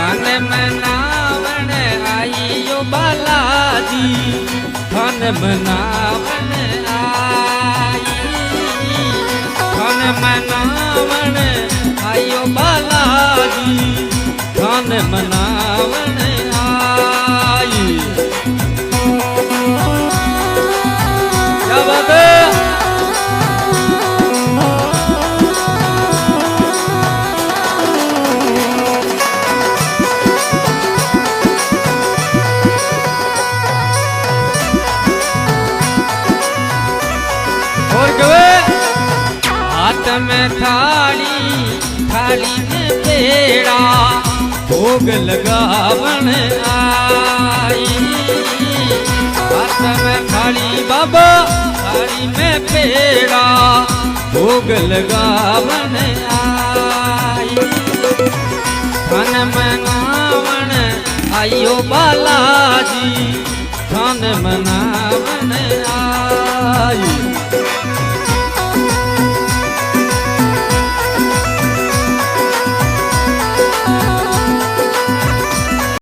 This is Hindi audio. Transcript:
धन मनावण आइयो बालाजी धन मनावण आई धन मनावण आइयो बालाजी धन मनावण आई क्या बात है हाथ में थाली थाली में पेड़ा भोग लगावन आई हाथ में थाली बाबा थाली में पेड़ा भोग लगावन आई धन मनावन आइयो बालाजी धन मनावन आई